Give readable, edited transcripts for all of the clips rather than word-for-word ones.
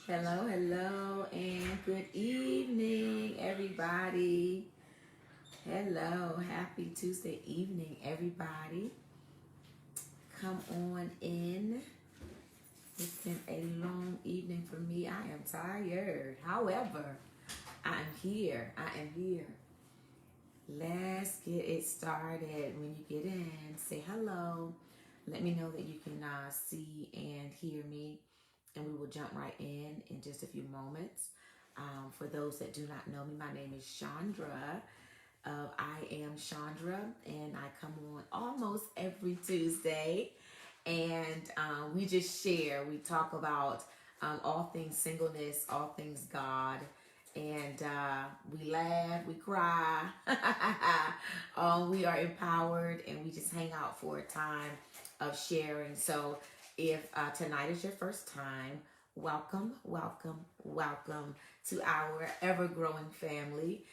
Hello, hello, and good evening, everybody. Hello, happy Tuesday evening, everybody. Come on in. It's been a long evening for me. I am tired. However, I'm here. I am here. Let's get it started. When you get in, say hello. Let me know that you can see and hear me, and we will jump right in just a few moments. For those that do not know me, my name is Chandra. I am Chandra, and I come on almost every Tuesday, and we just share. We talk about all things singleness, all things God, and we laugh, we cry. We are empowered, and we just hang out for a time of sharing. So, if tonight is your first time, welcome, welcome, welcome to our ever growing family.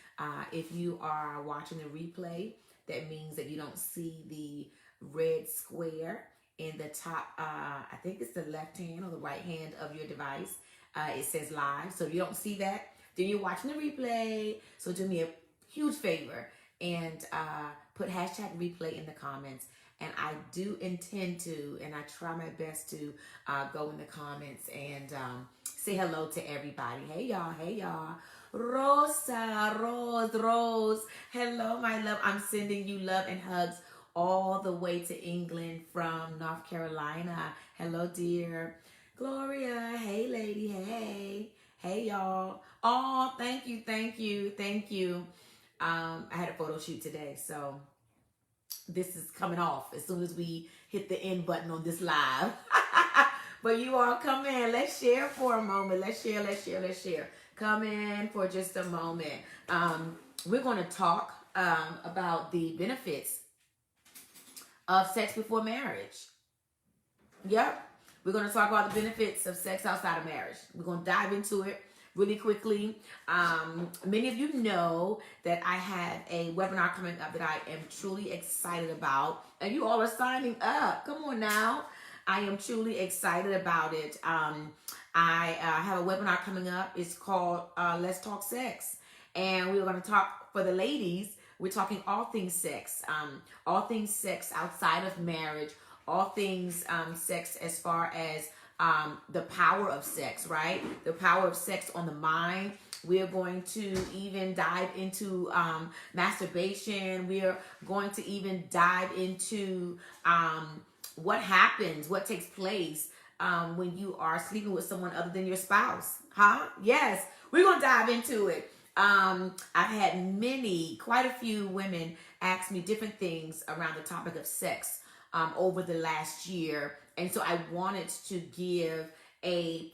If you are watching the replay, that means that you don't see the red square in the top, I think it's the left hand or the right hand of your device. It says live. So if you don't see that, then you're watching the replay. So do me a huge favor and put hashtag replay in the comments. And I do intend to, and I try my best to go in the comments and say hello to everybody. Hey y'all, hey y'all. Rosa, Rose. Hello, my love. I'm sending you love and hugs all the way to England from North Carolina. Hello, dear. Gloria, hey, lady, hey. Hey, y'all. Oh, thank you, thank you, thank you. I had a photo shoot today, so this is coming off as soon as we hit the end button on this live. But you all come in. Let's share for a moment. Let's share. Come in for just a moment. We're going to talk about the benefits of sex before marriage. Yep. We're going to talk about the benefits of sex outside of marriage. We're going to dive into it really quickly. Many of you know that I have a webinar coming up that I am truly excited about. And you all are signing up. Come on now. I am truly excited about it. I have a webinar coming up. It's called Let's Talk Sex. And we're going to talk for the ladies. We're talking all things sex outside of marriage, all things sex as far as the power of sex, right? The power of sex on the mind. We're going to even dive into masturbation. We're going to even dive into what happens, what takes place when you are sleeping with someone other than your spouse. Huh? Yes, we're going to dive into it. I've had quite a few women ask me different things around the topic of sex over the last year. And so I wanted to give a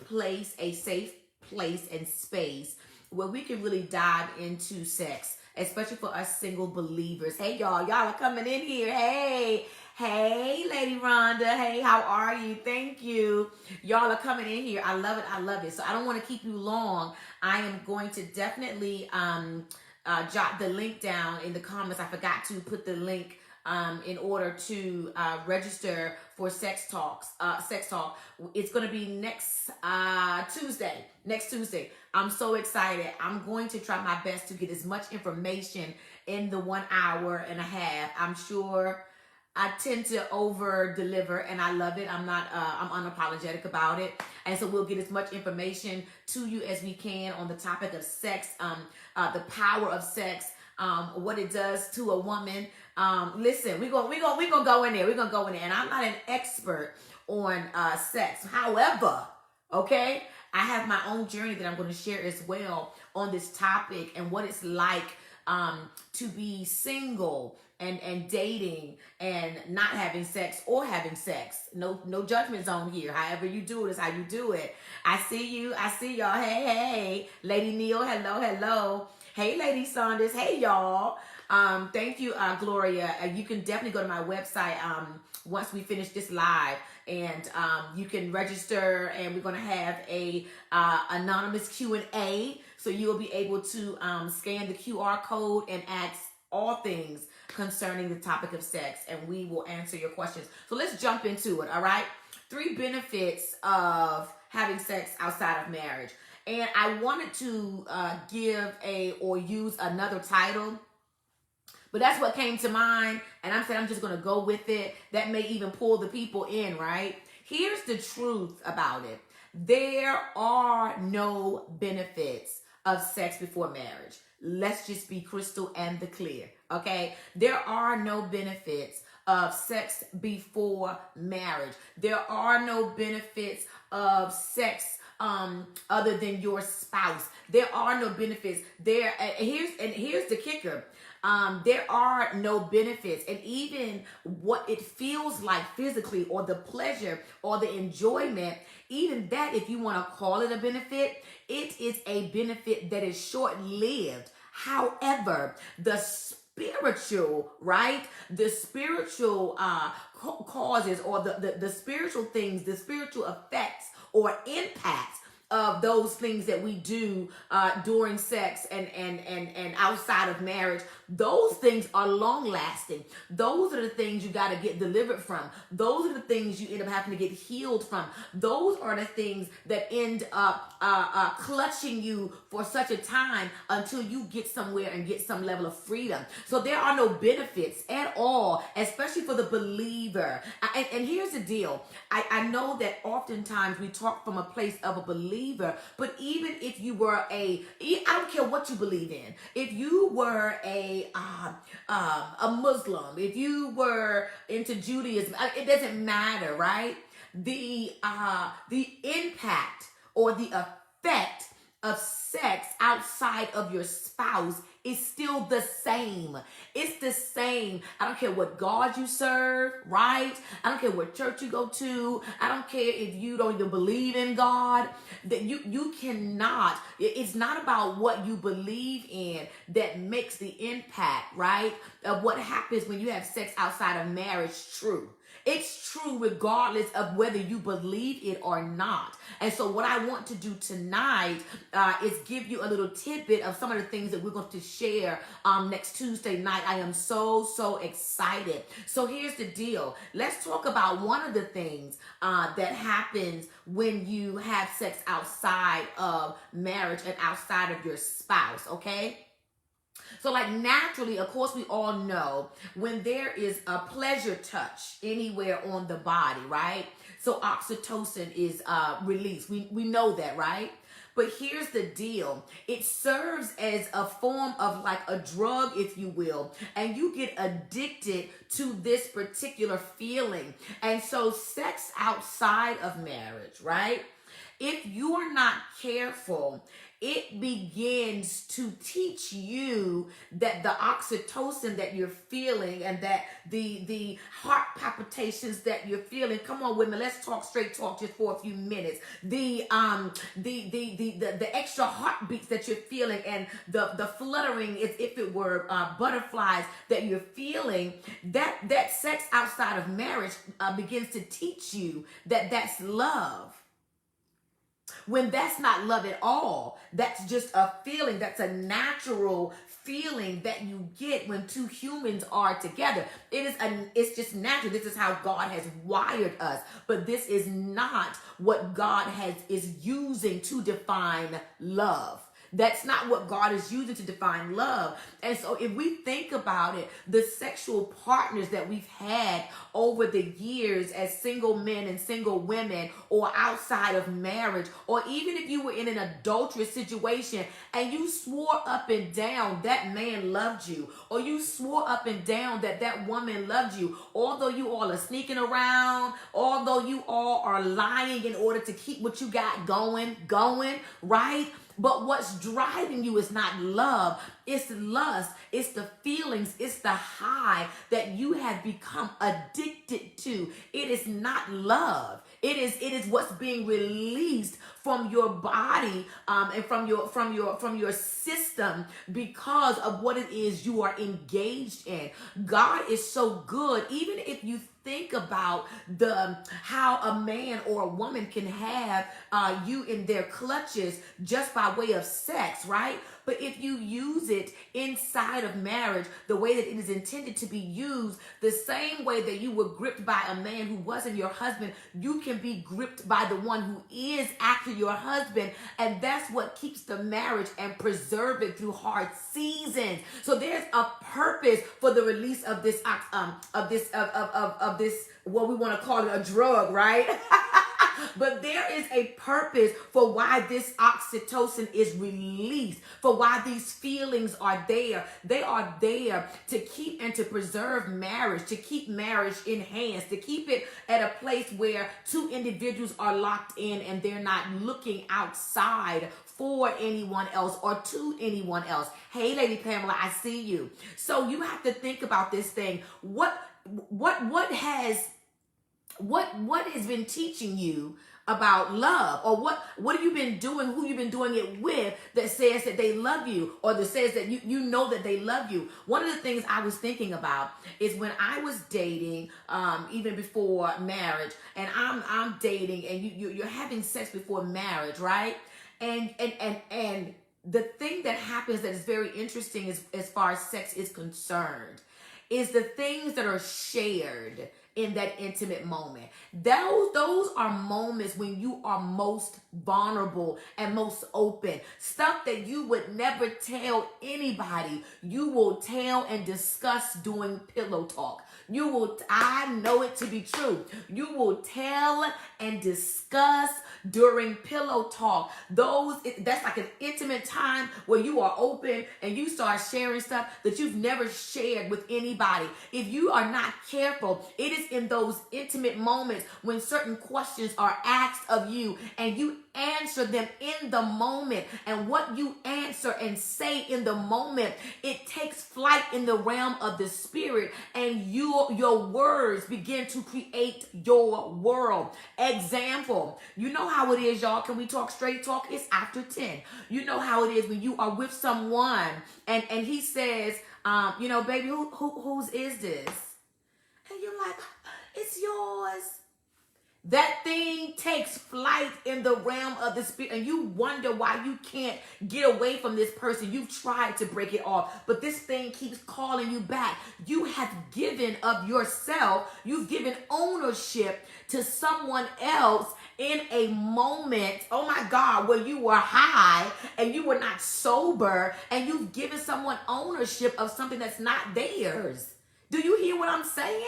safe place and space where we can really dive into sex, especially for us single believers. Hey, y'all are coming in here. Hey, Lady Rhonda. Hey, how are you? Thank you. Y'all are coming in here. I love it. So I don't want to keep you long. I am going to definitely jot the link down in the comments. I forgot to put the link in order to register for sex talk. It's going to be next Tuesday. I'm so excited. I'm going to try my best to get as much information in the 1 hour and a half. I'm sure I tend to over deliver, and I love it. I'm unapologetic about it. And so we'll get as much information to you as we can on the topic of sex, the power of sex, what it does to a woman. Listen, we're gonna go in there. We're gonna go in there. And I'm not an expert on sex. However, okay, I have my own journey that I'm going to share as well on this topic and what it's like to be single and dating and not having sex or having sex. No judgment zone here. However you do it is how you do it. I see y'all. Hey, Lady Neil. Hello. Hey, Lady Saunders. Hey, y'all. Thank you, Gloria. You can definitely go to my website once we finish this live, and you can register, and we're going to have a anonymous Q&A, so you'll be able to scan the QR code and ask all things concerning the topic of sex, and we will answer your questions. So let's jump into it, all right? 3 benefits of having sex outside of marriage. And I wanted to use another title, but that's what came to mind. And I'm saying I'm just going to go with it. That may even pull the people in, right? Here's the truth about it. There are no benefits of sex before marriage. Let's just be crystal and clear, okay? There are no benefits of sex before marriage. There are no benefits of sex other than your spouse. There are no benefits. Here's the kicker. There are no benefits, and even what it feels like physically, or the pleasure or the enjoyment, even that, if you want to call it a benefit, it is a benefit that is short-lived. However, the spiritual, right? The spiritual causes, or the spiritual things, the spiritual effects or impacts of those things that we do during sex and outside of marriage, those things are long lasting. Those are the things you got to get delivered from. Those are the things you end up having to get healed from. Those are the things that end up clutching you for such a time until you get somewhere and get some level of freedom. So there are no benefits at all, especially for the believer. And here's the deal. I know that oftentimes we talk from a place of a believer, but even if you were I don't care what you believe in. If you were a Muslim, if you were into Judaism, it doesn't matter, right? The impact or the effect of sex outside of your spouse is still the same. It's the same. I don't care what God you serve, right? I don't care what church you go to. I don't care if you don't even believe in God. That you cannot. It's not about what you believe in that makes the impact, right, of what happens when you have sex outside of marriage true. It's true regardless of whether you believe it or not. And so what I want to do tonight is give you a little tidbit of some of the things that we're going to share next Tuesday night. I am so excited. So here's the deal. Let's talk about one of the things that happens when you have sex outside of marriage and outside of your spouse, okay? So like naturally, of course, we all know when there is a pleasure touch anywhere on the body, right? So oxytocin is released. We know that, right? But here's the deal. It serves as a form of like a drug, if you will, and you get addicted to this particular feeling. And so sex outside of marriage, right? If you are not careful, it begins to teach you that the oxytocin that you're feeling and that the heart palpitations that you're feeling. Come on, women, let's talk straight talk just for a few minutes. The extra heartbeats that you're feeling and the fluttering as if it were butterflies that you're feeling. That sex outside of marriage begins to teach you that that's love. When that's not love at all, that's just a feeling. That's a natural feeling that you get when two humans are together. It's just natural. This is how God has wired us. But this is not what God is using to define love. That's not what God is using to define love. And so if we think about it, the sexual partners that we've had over the years as single men and single women, or outside of marriage, or even if you were in an adulterous situation and you swore up and down that man loved you, or you swore up and down that woman loved you, although you all are sneaking around, although you all are lying in order to keep what you got going, right? But what's driving you is not love. It's lust. It's the feelings. It's the high that you have become addicted to. It is not love. It is what's being released from your body and from your system because of what it is you are engaged in. God is so good. Even if you think about how a man or a woman can have you in their clutches just by way of sex, right? But if you use it inside of marriage, the way that it is intended to be used, the same way that you were gripped by a man who wasn't your husband, you can be gripped by the one who is actually your husband. And that's what keeps the marriage and preserve it through hard seasons. So there's a purpose for the release of this, what we want to call it, a drug, right? But there is a purpose for why this oxytocin is released, for why these feelings are there. They are there to keep and to preserve marriage, to keep marriage enhanced, to keep it at a place where two individuals are locked in and they're not looking outside for anyone else or to anyone else. Hey, Lady Pamela, I see you. So you have to think about this thing. What has been teaching you about love, or what have you been doing, who you've been doing it with that says that they love you, or that says that you know that they love you? One of the things I was thinking about is when I was dating, even before marriage, and I'm dating, and you're having sex before marriage, right? And the thing that happens that is very interesting is, as far as sex is concerned, is the things that are shared in that intimate moment. Those are moments when you are most vulnerable and most open. Stuff that you would never tell anybody, you will tell and discuss during pillow talk. I know it to be true. You will tell and discuss during pillow talk. That's like an intimate time where you are open and you start sharing stuff that you've never shared with anybody. If you are not careful, it is in those intimate moments when certain questions are asked of you and you answer them in the moment. And what you answer and say in the moment, it takes flight in the realm of the spirit, and your words begin to create your world. Example, you know how it is, y'all. Can we talk straight talk? It's after 10. You know how it is when you are with someone and he says, baby, whose is this? And you're like, it's yours. That thing takes flight in the realm of the spirit, and you wonder why you can't get away from this person. You've tried to break it off, but this thing keeps calling you back. You have given of yourself. You've given ownership to someone else in a moment, oh my God, where you were high and you were not sober, and you've given someone ownership of something that's not theirs. Do you hear what I'm saying?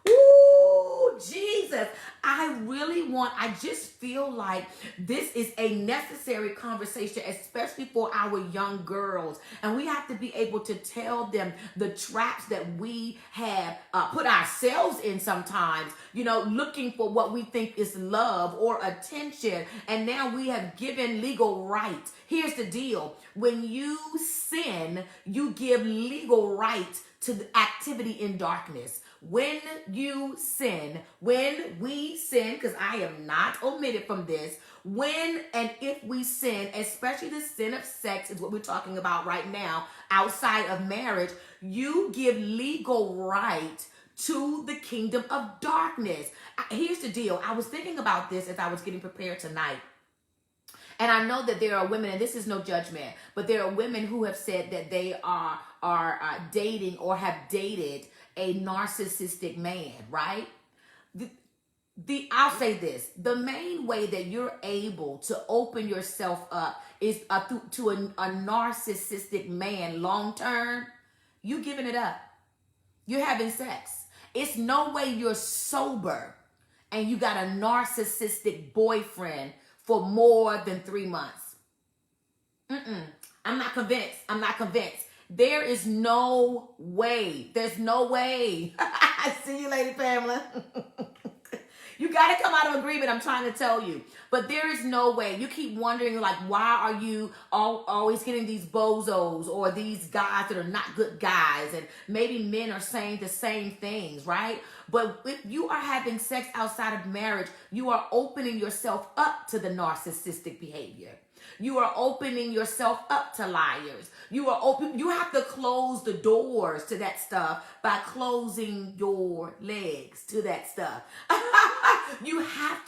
Ooh, Jesus. I just feel like this is a necessary conversation, especially for our young girls. And we have to be able to tell them the traps that we have put ourselves in sometimes, looking for what we think is love or attention. And now we have given legal right. Here's the deal. When you sin, you give legal right to the activity in darkness. When we sin, because I am not omitted from this, when and if we sin, especially the sin of sex is what we're talking about right now, outside of marriage, you give legal right to the kingdom of darkness. Here's the deal. I was thinking about this as I was getting prepared tonight. And I know that there are women, and this is no judgment, but there are women who have said that they are dating or have dated a narcissistic man, right? I'll say this. The main way that you're able to open yourself up is to a narcissistic man long term. You giving it up. You're having sex. It's no way you're sober and you got a narcissistic boyfriend for more than 3 months. I'm not convinced. There is no way. There's no way. I see you, Lady Pamela. You got to come out of agreement. I'm trying to tell you. But there is no way. You keep wondering, like, why are you always getting these bozos or these guys that are not good guys? And maybe men are saying the same things, right? But if you are having sex outside of marriage, you are opening yourself up to the narcissistic behavior. You are opening yourself up to liars. You have to close the doors to that stuff by closing your legs to that stuff. You have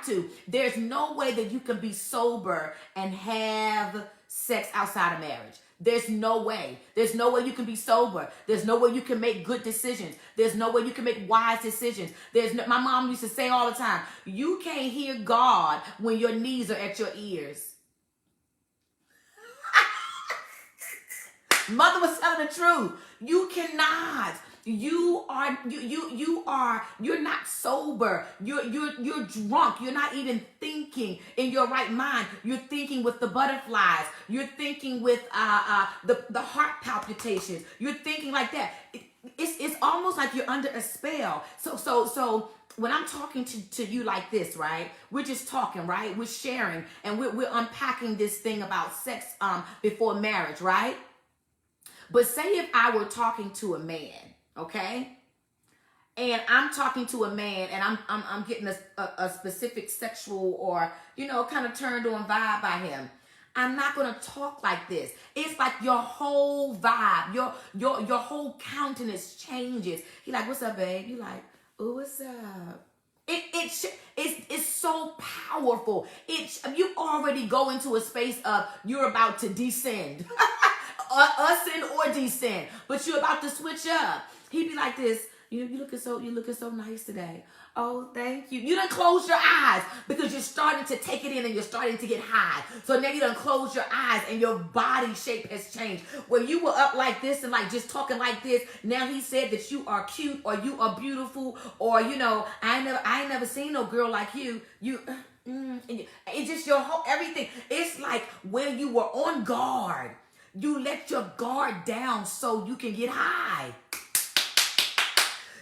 to. There's no way that you can be sober and have sex outside of marriage. There's no way. There's no way you can be sober. There's no way you can make good decisions. There's no way you can make wise decisions. My mom used to say all the time, you can't hear God when your knees are at your ears. Mother was telling the truth. You cannot. You're not sober. You're drunk. You're not even thinking in your right mind. You're thinking with the butterflies. You're thinking with the heart palpitations. You're thinking like that. It's almost like you're under a spell. So when I'm talking to you like this, right? We're just talking, right? We're sharing and we're unpacking this thing about sex before marriage, right? But say if I were talking to a man, okay? And I'm talking to a man and I'm getting a specific sexual or, kind of turned on vibe by him. I'm not going to talk like this. It's like your whole vibe, your whole countenance changes. He like, what's up, babe? You like, oh, what's up? It's so powerful. You already go into a space of you're about to descend. Ascend or descend, but you're about to switch up. He'd be like this, you're looking so nice today. Oh, thank you. You done close your eyes because you're starting to take it in and you're starting to get high. So now you done close your eyes and your body shape has changed. Where you were up like this and like just talking like this, now he said that you are cute or you are beautiful or I ain't never seen no girl like you. It's just your whole everything. It's like when you were on guard. You let your guard down so you can get high.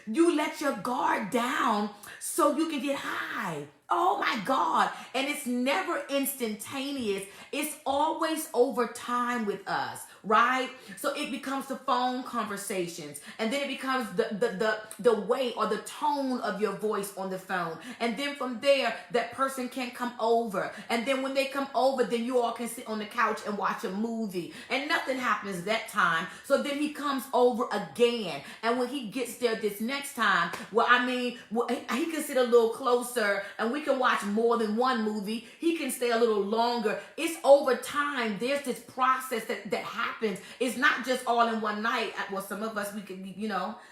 You let your guard down so you can get high. Oh my God. And it's never instantaneous. It's always over time with us, right? So it becomes the phone conversations. And then it becomes the way or the tone of your voice on the phone. And then from there, that person can come over. And then when they come over, then you all can sit on the couch and watch a movie. And nothing happens that time. So then he comes over again. And when he gets there this next time, he can sit a little closer and we can watch more than one movie. He can stay a little longer. It's over time. There's this process that happens. It's not just all in one night. Well, some of us, we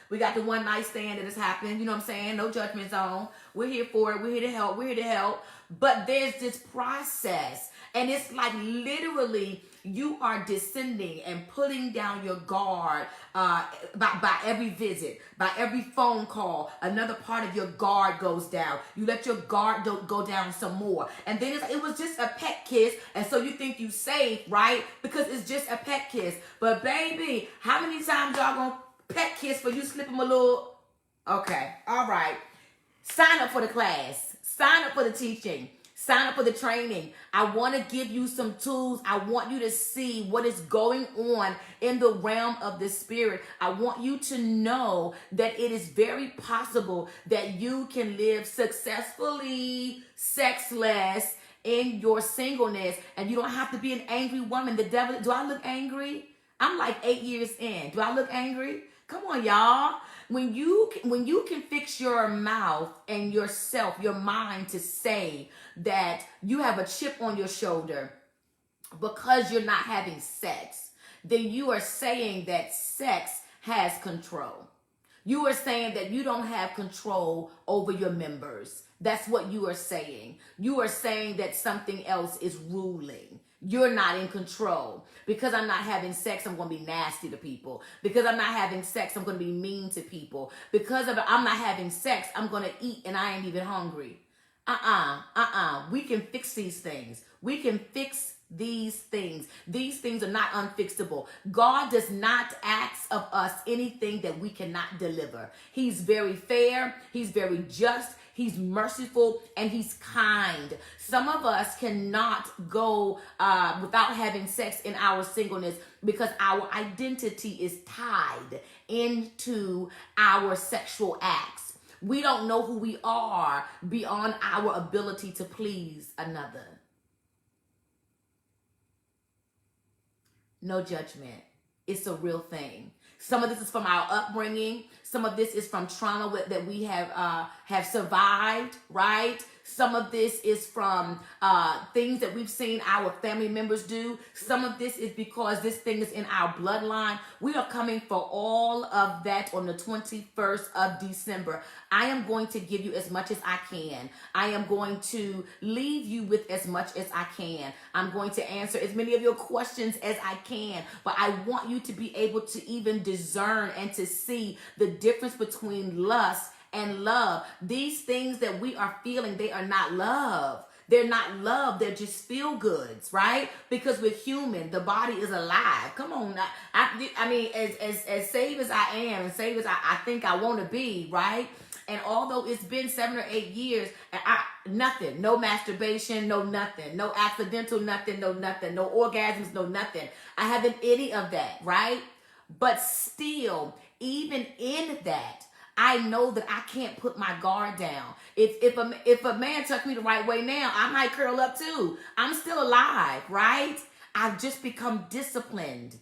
we got the one night stand that has happened. You know what I'm saying? No judgment zone. We're here for it. We're here to help. We're here to help. But there's this process. And it's like literally you are descending and putting down your guard by every visit, by every phone call. Another part of your guard goes down. You let your guard go down some more. And then it was just a pet kiss. And so you think you safe, right? Because it's just a pet kiss. But baby, how many times y'all gonna pet kiss for you slip them a little? Okay, all right. Sign up for the class. Sign up for the teaching. Sign up for the training. I want to give you some tools. I want you to see what is going on in the realm of the spirit. I want you to know that it is very possible that you can live successfully, sexless in your singleness, and you don't have to be an angry woman. The devil, do I look angry? I'm like 8 years in. Do I look angry? Come on, y'all. When you can fix your mouth and yourself, your mind to say that you have a chip on your shoulder because you're not having sex, then you are saying that sex has control. You are saying that you don't have control over your members. That's what you are saying. You are saying that something else is ruling. You're not in control. Because I'm not having sex, I'm going to be nasty to people. Because I'm not having sex, I'm going to be mean to people. Because I'm not having sex, I'm going to eat and I ain't even hungry. We can fix these things. We can fix these things. These things are not unfixable. God does not ask of us anything that we cannot deliver. He's very fair. He's very just. He's merciful, and he's kind. Some of us cannot go without having sex in our singleness because our identity is tied into our sexual acts. We don't know who we are beyond our ability to please another. No judgment. It's a real thing. Some of this is from our upbringing. Some of this is from trauma that we have survived, right? Some of this is from things that we've seen our family members do. Some of this is because this thing is in our bloodline. We are coming for all of that on the 21st of December. I am going to give you as much as I can. I am going to leave you with as much as I can. I'm going to answer as many of your questions as I can. But I want you to be able to even discern and to see the difference between lust and love. These things that we are feeling, they are not love. They're not love. They're just feel goods, right? Because we're human. The body is alive. Come on. I mean, as saved as I am and saved as I think I want to be, right? And although it's been 7 or 8 years, nothing, no masturbation, no nothing, no accidental nothing, no nothing, no orgasms, no nothing. I haven't any of that, right? But still, even in that, I know that I can't put my guard down. If a man touched me the right way now, I might curl up too. I'm still alive, right? I've just become disciplined.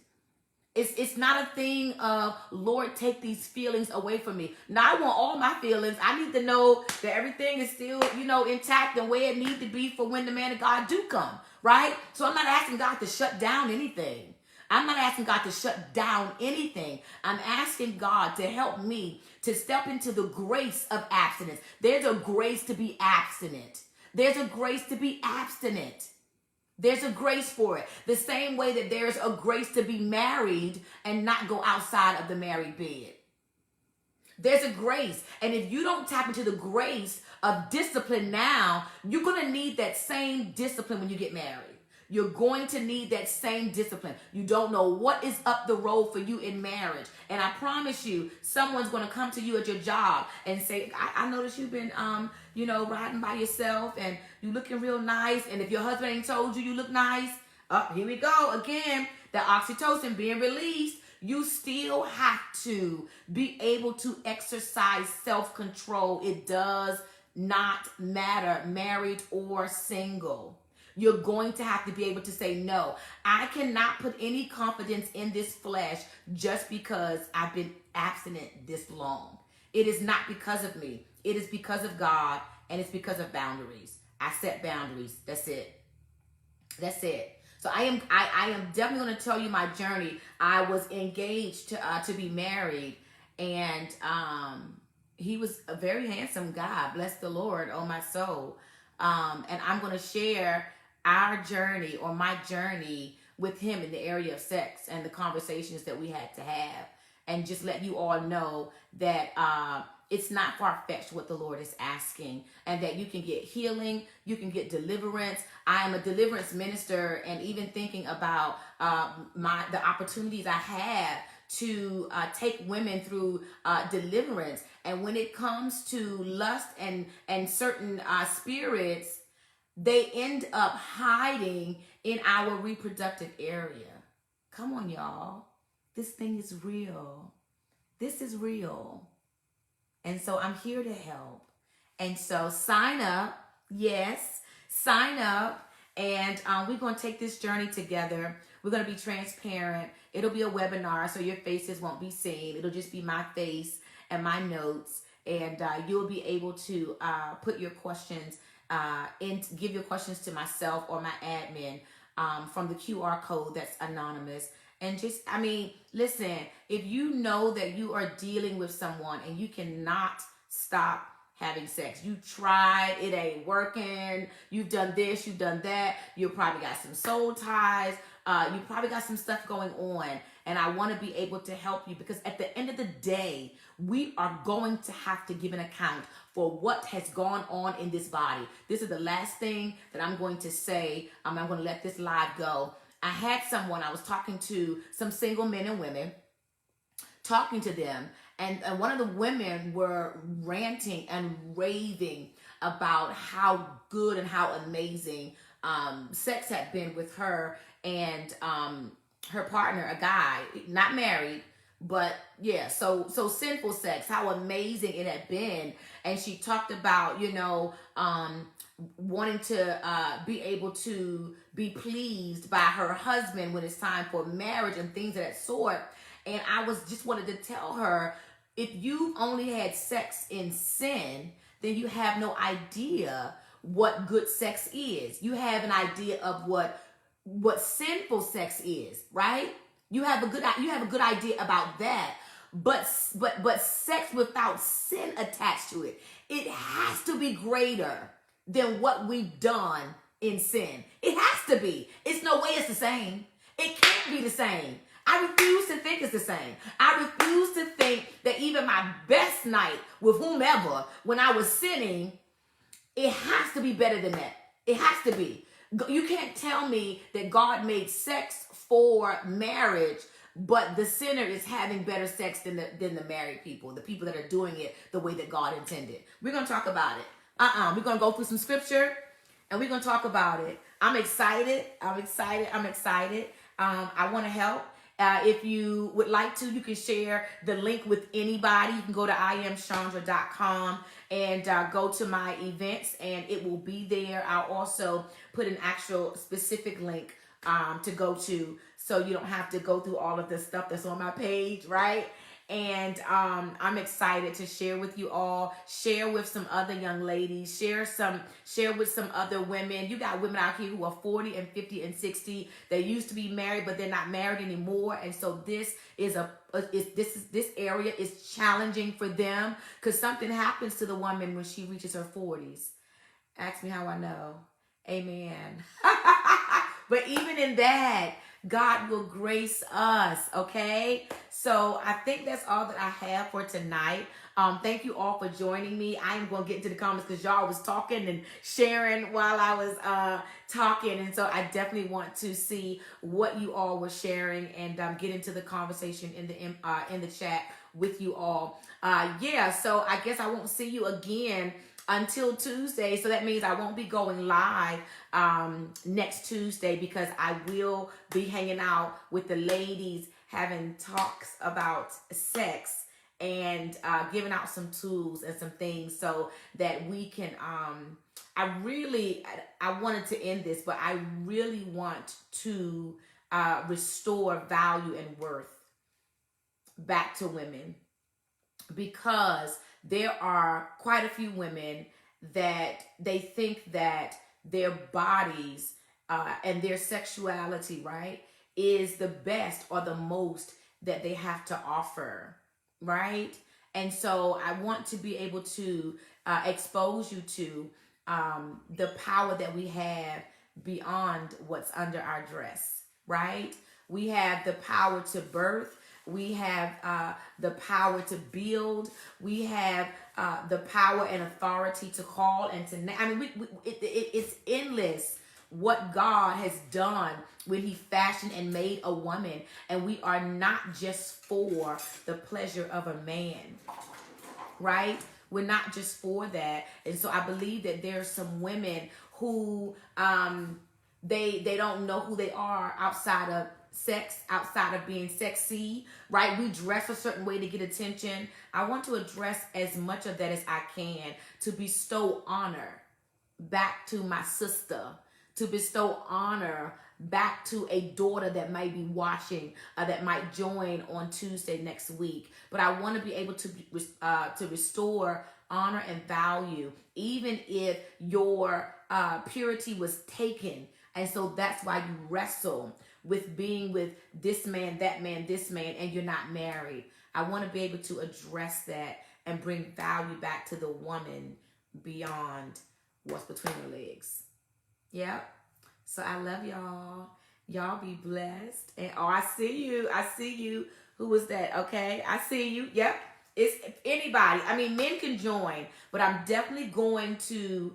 It's not a thing of, Lord, take these feelings away from me. Now, I want all my feelings. I need to know that everything is still, intact and where it needs to be for when the man of God do come, right? So I'm not asking God to shut down anything. I'm not asking God to shut down anything. I'm asking God to help me to step into the grace of abstinence. There's a grace to be abstinent. There's a grace to be abstinent. There's a grace for it. The same way that there's a grace to be married and not go outside of the married bed. There's a grace. And if you don't tap into the grace of discipline now, you're going to need that same discipline when you get married. You're going to need that same discipline. You don't know what is up the road for you in marriage. And I promise you, someone's going to come to you at your job and say, I noticed you've been, riding by yourself and you looking real nice. And if your husband ain't told you look nice, here we go again, the oxytocin being released. You still have to be able to exercise self-control. It does not matter, married or single. You're going to have to be able to say no. I cannot put any confidence in this flesh just because I've been abstinent this long. It is not because of me. It is because of God, and it's because of boundaries. I set boundaries. That's it. That's it. So I am definitely going to tell you my journey. I was engaged to be married, and he was a very handsome guy. Bless the Lord, oh my soul. And I'm going to share our journey or my journey with him in the area of sex and the conversations that we had to have, and just let you all know that it's not far-fetched what the Lord is asking, and that you can get healing, you can get deliverance. I am a deliverance minister, and even thinking about the opportunities I have to take women through deliverance. And when it comes to lust and certain spirits, they end up hiding in our reproductive area. Come on, y'all. This thing is real. This is real. And so I'm here to help. And so sign up. Yes, sign up. And we're going to take this journey together. We're going to be transparent. It'll be a webinar, so your faces won't be seen. It'll just be my face and my notes. And you'll be able to put your questions give your questions to myself or my admin from the QR code that's anonymous. And just, listen, if you know that you are dealing with someone and you cannot stop having sex, you tried, it ain't working, you've done this, you've done that, you probably got some soul ties, you probably got some stuff going on, and I want to be able to help you, because at the end of the day, we are going to have to give an account for what has gone on in this body. This is the last thing that I'm going to say. I'm going to let this live go. I was talking to some single men and women, talking to them, and one of the women were ranting and raving about how good and how amazing sex had been with her and her partner, a guy, not married, but yeah, so sinful sex, how amazing it had been. And she talked about, wanting to be able to be pleased by her husband when it's time for marriage and things of that sort. And I was just wanted to tell her, if you only had sex in sin, then you have no idea what good sex is. You have an idea of what sinful sex is, right? You have a good idea about that. But sex without sin attached to it, it has to be greater than what we've done in sin. It has to be. It's no way it's the same. It can't be the same. I refuse to think it's the same. I refuse to think that even my best night with whomever, when I was sinning, it has to be better than that. It has to be. You can't tell me that God made sex for marriage, but the sinner is having better sex than the married people, the people that are doing it the way that God intended. We're going to talk about it. We're going to go through some scripture, and we're going to talk about it. I'm excited. I want to help. If you would like to, you can share the link with anybody. You can go to iamchandra.com and go to my events, and it will be there. I'll also put an actual specific link to go to, so you don't have to go through all of the stuff that's on my page, right? And I'm excited to share with you all, share with some other young ladies, share with some other women. You got women out here who are 40 and 50 and 60. They used to be married, but they're not married anymore. And so this area is challenging for them, because something happens to the woman when she reaches her 40s. Ask me how I know. Amen. But even in that, God will grace us, okay? So I think that's all that I have for tonight. Thank you all for joining me. I am going to get into the comments because y'all was talking and sharing while I was talking. And so I definitely want to see what you all were sharing and get into the conversation in the chat with you all. So I guess I won't see you again until Tuesday. So that means I won't be going live next Tuesday, because I will be hanging out with the ladies, having talks about sex and giving out some tools and some things so that we can I wanted to end this, but I really want to restore value and worth back to women, because there are quite a few women that they think that their bodies and their sexuality, right, is the best or the most that they have to offer, right? And so I want to be able to expose you to the power that we have beyond what's under our dress, right? We have the power to birth. We have the power to build. We have the power and authority to call and to it's endless what God has done when he fashioned and made a woman. And we are not just for the pleasure of a man, right? We're not just for that. And so I believe that there are some women who they don't know who they are outside of sex, outside of being sexy, right? We dress a certain way to get attention. I want to address as much of that as I can, to bestow honor back to my sister, to bestow honor back to a daughter that might be watching, that might join on Tuesday next week. But I want to be able to restore honor and value, even if your purity was taken. And so that's why you wrestle with being with this man, that man, this man, and you're not married. I want to be able to address that and bring value back to the woman beyond what's between her legs. Yep. So I love y'all. Y'all be blessed. And I see you. I see you. Who was that? Okay. I see you. Yep. It's anybody. I mean, men can join, but I'm definitely going to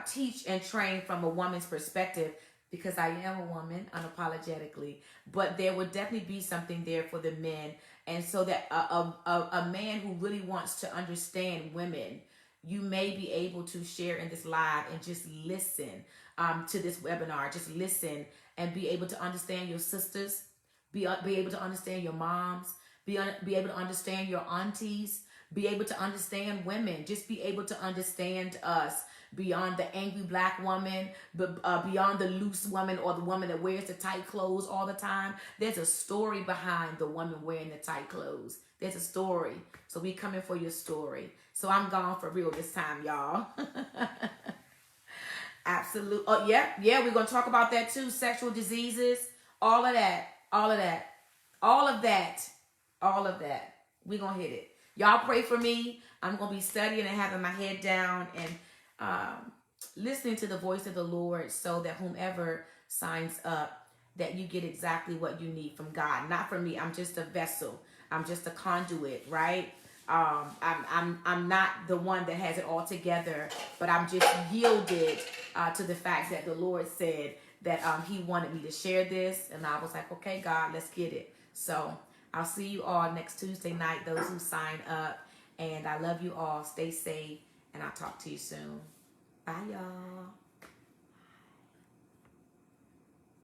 teach and train from a woman's perspective, because I am a woman unapologetically, but there would definitely be something there for the men. And so that a man who really wants to understand women, you may be able to share in this live and just listen to this webinar. Just listen and be able to understand your sisters, be able to understand your moms, be able to understand your aunties, be able to understand women, just be able to understand us beyond the angry black woman, but beyond the loose woman or the woman that wears the tight clothes all the time. There's a story behind the woman wearing the tight clothes. There's a story. So we coming for your story. So I'm gone for real this time, y'all. Absolutely. Oh, yeah. We're going to talk about that too. Sexual diseases, all of that. We're going to hit it. Y'all pray for me. I'm going to be studying and having my head down and listening to the voice of the Lord, so that whomever signs up, that you get exactly what you need from God. Not from me. I'm just a vessel. I'm just a conduit, right? I'm not the one that has it all together, but I'm just yielded to the fact that the Lord said that he wanted me to share this, and I was like, okay, God, let's get it. So I'll see you all next Tuesday night, those who sign up, and I love you all. Stay safe, and I'll talk to you soon. Bye, y'all.